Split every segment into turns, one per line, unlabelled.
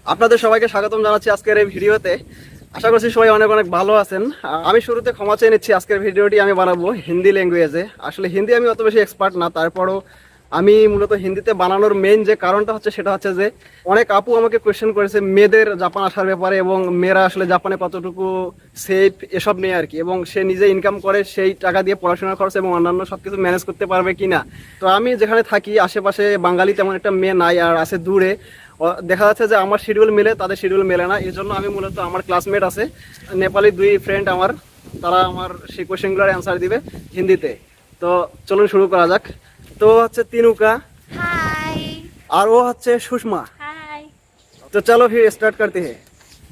আপনাদের সবাইকে স্বাগতম জানাচ্ছি আজকের এই ভিডিওতে। আশা করছি সবাই অনেক অনেক ভালো আছেন। আমি শুরুতে ক্ষমা চেয়ে নিচ্ছি, আজকের ভিডিওটি আমি বানাবো হিন্দি ল্যাঙ্গুয়েজে। আসলে হিন্দি আমি অত বেশি এক্সপার্ট না, তারপরও আমি মূলত হিন্দিতে বানানোর মেইন যে কারণটা হচ্ছে সেটা হচ্ছে যে অনেক আপু আমাকে কোয়েশ্চেন করেছে মেয়েদের জাপান আসার ব্যাপারে, এবং মেয়েরা আসলে জাপানে কতটুকু সেফ এসব নিয়ে আর কি, এবং সে নিজে ইনকাম করে সেই টাকা দিয়ে পড়াশোনার খরচ এবং অন্যান্য সব কিছু ম্যানেজ করতে পারবে কিনা। তো আমি যেখানে থাকি আশেপাশে বাঙালি তেমন একটা মেয়ে নাই, আর আছে দূরে। দেখা যাচ্ছে যে আমার শিডিউল মিলে তাদের শিডিউল মেলে না, এই জন্য আমি মূলত আমার ক্লাসমেট আছে নেপালি দুই ফ্রেন্ড আমার, তারা আমার সেই কোয়েশ্চেনগুলোর অ্যান্সার দিবে হিন্দিতে। তো চলুন শুরু করা যাক। তো হচ্ছে তিনুকা
हाय।
और वो हচ্ছে सुषमा।
हाय।
तो चलो फिर स्टार्ट करते हैं।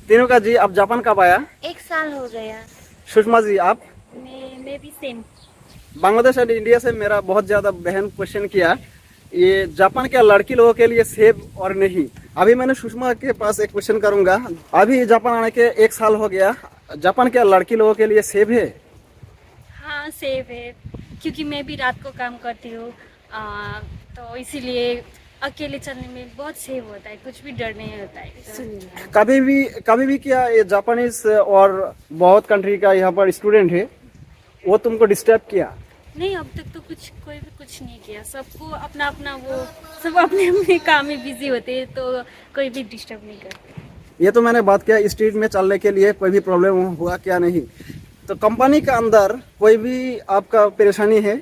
तिनुका जी, आप जापान कब आया?
1 साल हो गया।
सुषमा जी आप?
मैं भी सेम।
बांग्लादेश और इंडिया से मेरा बहुत ज्यादा बहन क्वेश्चन किया, ये जापान क्या लड़की लोगों के लिए सेफ और नहीं। अभी मैंने सुषमा के पास एक क्वेश्चन करूंगा। अभी जापान आने के 1 साल हो गया, जापान क्या लड़की लोगों के लिए सेफ है?
हाँ सेफ है, क्योंकि मैं भी रात को काम करती हूँ, तो इसीलिए अकेले चलने में बहुत सेफ होता है, कुछ भी डर नहीं होता है।
कभी भी क्या ये जापानीज और बहुत कंट्री का यहाँ पर स्टूडेंट है, वो तुमको डिस्टर्ब किया?
नहीं, अब तक तो कोई भी कुछ नहीं किया। सबको अपना अपना वो सब अपने अपने काम में बिजी होते हैं, तो कोई भी डिस्टर्ब नहीं करते।
ये तो मैंने बात किया स्ट्रीट में चलने के लिए कोई भी प्रॉब्लम हुआ क्या नहीं। तो कंपनी के अंदर कोई भी आपका परेशानी है?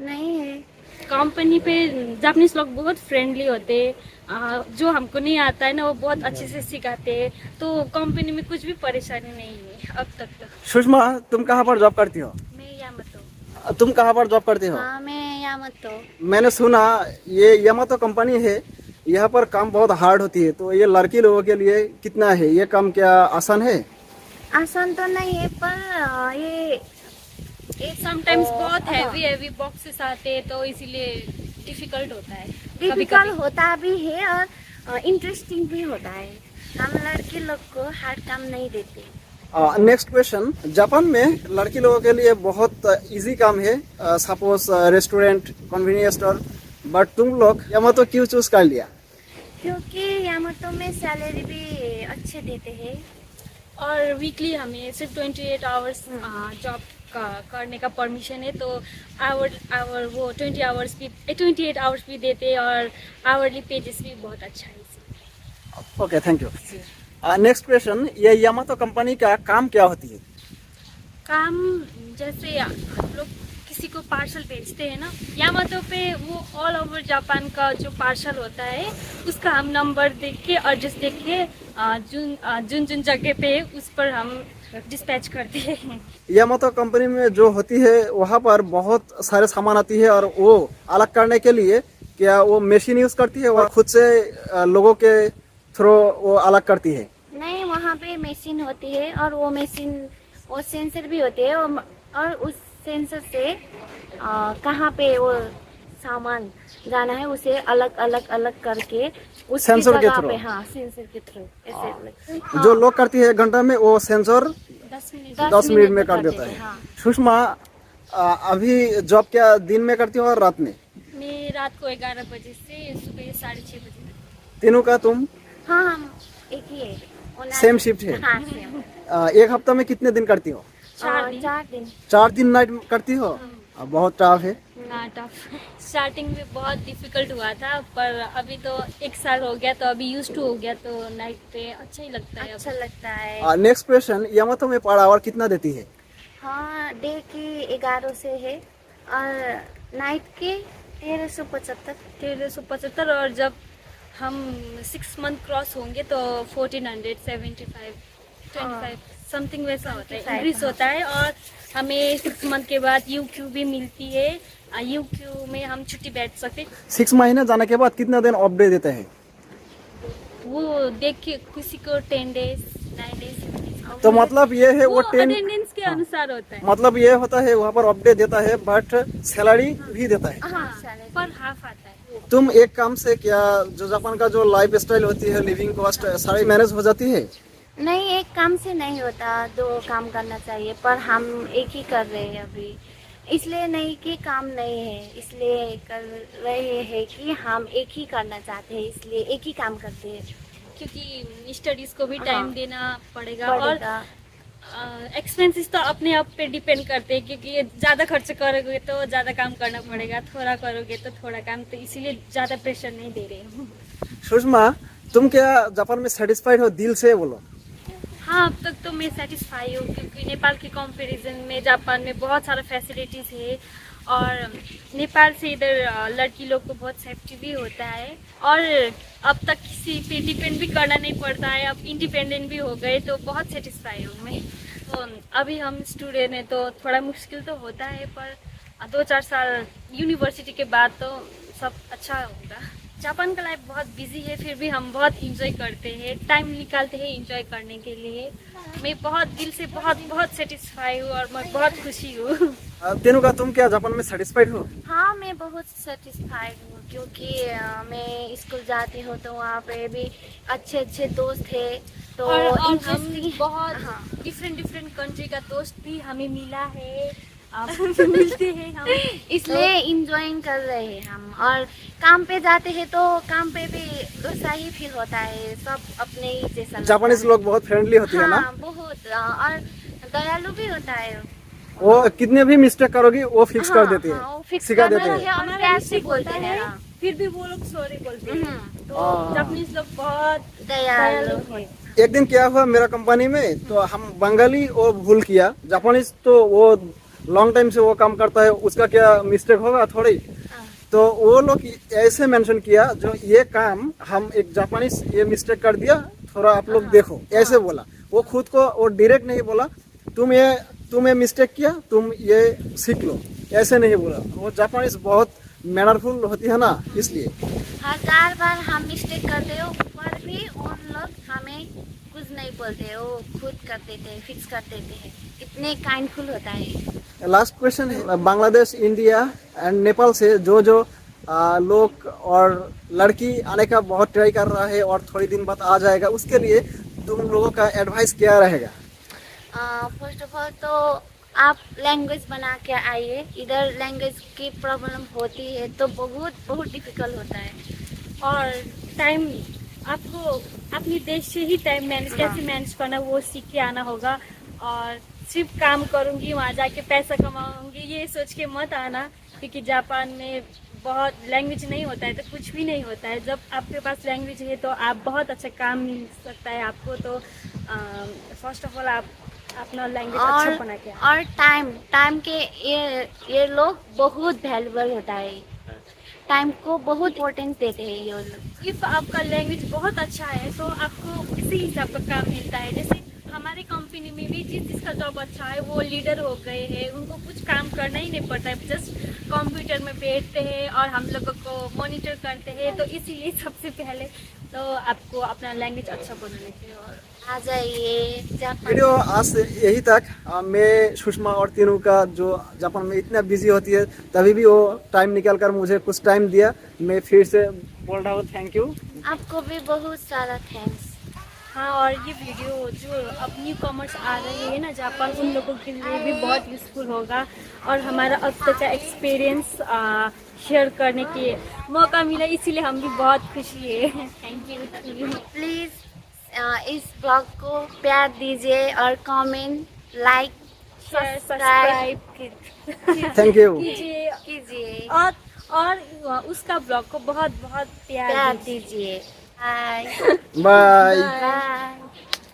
नहीं है, कंपनी पे जापानीज लोग बहुत फ्रेंडली होते हैं। जो हमको नहीं आता है ना वो बहुत अच्छे से सिखाते हैं, तो कंपनी में कुछ भी परेशानी नहीं है अब तक तो।
सुषमा, तुम कहाँ पर जॉब करती हो?
मैं यामातो।
तुम कहाँ पर जॉब करती हो?
हाँ मैं यामातो।
मैंने सुना ये यामातो कंपनी है, यहाँ पर काम बहुत हार्ड होती है, तो ये लड़की लोगों के लिए कितना है, ये काम क्या आसान है?
आसान तो नहीं है, पर ये समटाइम्स बहुत हैवी बॉक्सेस आते हैं, तो इसीलिए डिफिकल्ट होता है।
डिफिकल्ट होता भी है और इंटरेस्टिंग भी होता है। हम लड़के लोग को हार्ड काम नहीं देते।
नेक्स्ट क्वेश्चन, जापान में लड़की लोगों के लिए बहुत इजी काम है, suppose restaurant, convenience store, but तुम लोग यामातो क्यों चूज कर लिया?
क्योंकि यामातो में सैलरी भी अच्छे देते हैं
और वीकली हमें सिर्फ 28 आवर्स जॉब करने का परमिशन है, तो आवर वो 28 आवर्स भी देते हैं, और आवरली पेजेस भी बहुत अच्छा है इसलिए।
Okay, thank you. Next question, ये यामातो कंपनी का काम क्या होती है?
काम जैसे हम लोग किसी को पार्सल भेजते हैं ना, यामातो पे वो ऑल ओवर जापान का जो पार्सल होता है उसका हम नंबर देख के, एड्रेस देख के जिन जगह पे उस पर हम डिस्पैच करते हैं।
यामातो कंपनी में जो होती है वहाँ पर बहुत सारे सामान आती है, और वो अलग करने के लिए क्या वो मशीन यूज करती है और खुद से लोगों के थ्रू वो अलग करती है?
नहीं, वहाँ पे मशीन होती है और वो मशीन वो सेंसर भी होते हैं, और उस सेंसर से कहाँ पे वो सामान जाना है उसे अलग अलग अलग करके उस
सेंसर के थ्रू?
हाँ सेंसर के थ्रू ऐसे
जो लोग करती है घंटा में, वो सेंसर 10 मिनट में कर देता है।
हाँ।
सुषमा, अभी जॉब क्या दिन में करती हो और रात में?
मैं रात को 11 बजे से सुबह 6:30 बजे तक।
तीनों का तुम?
हाँ हम एक ही है।
सेम शिफ्ट है?
हाँ सेम।
एक हफ्ता में कितने दिन करती हो?
4 दिन।
4 दिन नाइट करती हो? बहुत टफ है।
टफ स्टार्टिंग में बहुत डिफिकल्ट हुआ था, पर अभी तो 1 साल हो गया, तो अभी यूज टू हो गया, तो नाइट पे अच्छा ही लगता है।
अच्छा लगता है।
नेक्स्ट क्वेश्चन, यामातो में पर आवर कितना देती है?
हाँ डे की 11 से है और नाइट के
1375, और जब हम 6 मंथ क्रॉस होंगे तो 1475 25 समथिंग वैसा होता है, इंक्रीज होता है। और हमें 6 मंथ के बाद यूक्यू भी मिलती है, यूक्यू में हम छुट्टी बैठ सकते।
6 महीने जाने के बाद कितना दिन ऑफ डे देते हैं?
वो देख के किसी को 10 डेज 9 डेज,
तो मतलब ये है वो 10
अटेंडेंस के अनुसार होता है।
मतलब ये होता है वहाँ पर ऑफ डे देता है, बट सैलरी भी देता है।
हाँ, पर हाफ आता है।
तुम एक काम से क्या जो जापान का जो लाइफ स्टाइल होती है, लिविंग कॉस्ट सारी मैनेज हो जाती है?
नहीं, एक काम से नहीं होता, 2 काम करना चाहिए, पर हम एक ही कर रहे हैं अभी, इसलिए नहीं कि काम नहीं है, इसलिए कर रहे हैं कि हम एक ही करना चाहते हैं, इसलिए एक ही काम करते हैं।
क्योंकि स्टडीज को भी टाइम
हाँ।
देना पड़ेगा और
पड़ेगा।
एक्सपेंसेस तो अपने आप पे डिपेंड करते हैं, क्योंकि ज़्यादा खर्च करोगे तो ज़्यादा काम करना पड़ेगा, थोड़ा करोगे तो थोड़ा काम, तो इसीलिए ज़्यादा प्रेशर नहीं दे रही हूँ।
सुषमा, तुम क्या जापान में सेटिस्फाइड हो? दिल से बोलो।
हाँ, अब तक तो मैं सेटिस्फाई हूँ, क्योंकि नेपाल के कंपैरिजन में जापान में बहुत सारा फैसिलिटीज़ है और नेपाल से इधर लड़की लोग को बहुत सेफ्टी भी होता है और अब तक किसी पे डिपेंड भी करना नहीं पड़ता है, अब इंडिपेंडेंट भी हो गए, तो बहुत सेटिस्फाई हूँ मैं। तो अभी हम स्टूडेंट हैं तो थोड़ा मुश्किल तो होता है, पर 2-4 साल यूनिवर्सिटी के बाद तो सब अच्छा होगा। जापान का लाइफ बहुत बिजी है, फिर भी हम बहुत इंजॉय करते हैं, टाइम निकालते हैं इंजॉय करने के लिए। मैं बहुत दिल से बहुत सेटिस्फाई हूँ और मैं बहुत खुशी हूँ।
तेनुका, तुम क्या जापान में सेटिस्फाइड हो?
हाँ, मैं बहुत सेटिस्फाइड हूँ, क्योंकि मैं स्कूल जाती हूँ तो वहाँ पे भी अच्छे अच्छे दोस्त थे, तो
और हम
interesting-
बहुत
हाँ।
डिफरेंट कंट्री का दोस्त भी हमें मिला है, अब मिलते हैं हम,
इसलिए इंजॉइंग कर रहे हैं हम। और काम पे जाते हैं तो काम पे भी वैसा ही फील होता है, सब अपने ही जैसा लगता
जापानीज
है।
लोग बहुत फ्रेंडली होती है ना?
हाँ, बहुत और दयालु भी होता है।
वो कितने भी मिस्टेक करोगी वो फिक्स कर देती
हाँ, वो
है,
fix
सिखा
कर
देती
देती
है।
है और
हमारा
प्यार से
mistake
बोलते
होता
हैं।
है,
हाँ।
फिर भी वो लोग सॉरी बोलते हैं, तो
हाँ।
जापानीज लोग बहुत
दयालु
दयालु हैं।
एक दिन क्या हुआ मेरा कंपनी में, तो हम बंगाली वो भूल किया, जापानीज तो वो लॉन्ग टाइम से वो काम करता है, उसका क्या मिस्टेक होगा थोड़ी। तो वो लोग ऐसे मेंशन किया, जो ये काम हम एक जापानीज ये मिस्टेक कर दिया, थोड़ा आप लोग देखो, ऐसे बोला। वो खुद को वो डायरेक्ट नहीं बोला तुम ये मिस्टेक किया, तुम ये सीख लो, ऐसे नहीं बोला। वो जापानीज बहुत मैनरफुल होती है ना, इसलिए।
1000 बार हम मिस्टेक करते हो पर भी उन लोग हमें कुछ नहीं बोलते, वो खुद कर देते हैं, फिक्स कर देते हैं, इतने काइंडफुल होता है।
लास्ट क्वेश्चन है, बांग्लादेश, इंडिया एंड नेपाल से जो लोग और लड़की आने का बहुत ट्राई कर रहा है और थोड़ी दिन बाद आ जाएगा, उसके लिए तुम लोगों का एडवाइस क्या रहेगा?
फर्स्ट ऑफ ऑल तो आप लैंग्वेज बना के आइए, इधर लैंग्वेज की प्रॉब्लम होती है तो बहुत डिफिकल्ट होता है।
और टाइम आपको अपने देश से ही टाइम मैनेज कैसे मैनेज करना वो सीख के आना होगा, और सिर्फ काम करूँगी वहाँ जाके पैसा कमाऊँगी ये सोच के मत आना, क्योंकि जापान में बहुत लैंग्वेज नहीं होता है तो कुछ भी नहीं होता है। जब आपके पास लैंग्वेज है तो आप बहुत अच्छा काम मिल सकता है आपको। तो फर्स्ट ऑफ ऑल आप अपना लैंग्वेज अच्छा बना के आए।
और टाइम के ये लोग बहुत वैल्यूबल होता है, टाइम को बहुत इम्पोर्टेंस देते हैं ये लोग।
इफ आपका लैंग्वेज बहुत अच्छा है तो आपको इसी हिसाब का काम मिलता है। जैसे हमारे कंपनी में भी जिसका जॉब अच्छा है वो लीडर हो गए हैं, उनको कुछ काम करना ही नहीं पड़ता है, जस्ट कंप्यूटर में बैठते हैं और हम लोगों को मॉनिटर करते हैं। तो इसीलिए सबसे पहले तो आपको अपना लैंग्वेज अच्छा बनाना चाहिए। और
आ जाइए जापान।
वीडियो आज से यही तक। मैं सुषमा और तीनों का जो जापान में इतना बिजी होती है, तभी भी वो टाइम निकाल कर मुझे कुछ टाइम दिया। मैं फिर से बोल रहा हूँ थैंक यू।
आपको भी बहुत सारा थैंक्स।
हाँ, और ये वीडियो जो अब न्यू कॉमर्स आ रही है ना जापान, उन लोगों के लिए भी बहुत यूज़फुल होगा और हमारा अब तक का एक्सपीरियंस शेयर करने के मौका मिला, इसीलिए हम भी बहुत खुशी है। Thank you.
प्लीज़ इस ब्लॉग को प्यार दीजिए और comment, like,
share,
subscribe
subscribe
thank you.
कीजिए
कीजिए
और उसका ब्लॉग को बहुत बहुत प्यार
प्यार
दीजिए।
दीजिए। Bye
bye.
बाय।